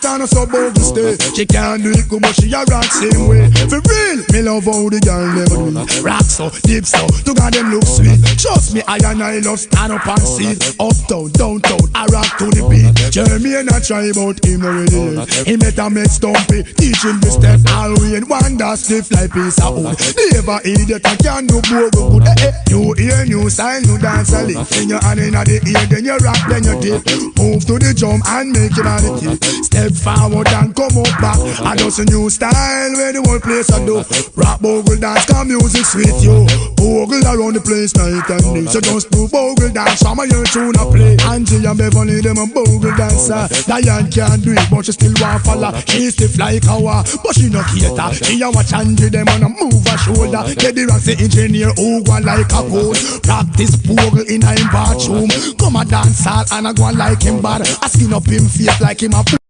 But I know so bold to stay. She can't do it good, but she a rock same way. For real, me love how the girl never do it. Rock so, deep so, to God them look sweet. Trust me, I and I love stand up and see. Uptown, downtown, I rock to the beat. Jeremy and I try about him already. He met a make stumpy, teach him the step. All we in wonder stiff like piece of wood. Never idiot, I can't do bogo good. New ear, new style, new dance a lick. Then you hand in the ear, then you rock, then you dip. Move to the drum and make it on the tip. Step forward and come up back. I just a new style where the whole place I do. Rock bogle dance, come music sweet you. Bogle around the place night and day. So just do bogle dance, some of your tune a play. Angie and Beverly, them a bogle dancer. Diane can't do it, but she still want follow. She stiff like our, but she no cater. She a watch Angie, them on a move her shoulder. Get the rocks, the engineer, who go like a ghost. Practice bogle in a bathroom. Come a dance hall and a go like him bad. I skin up him face like him a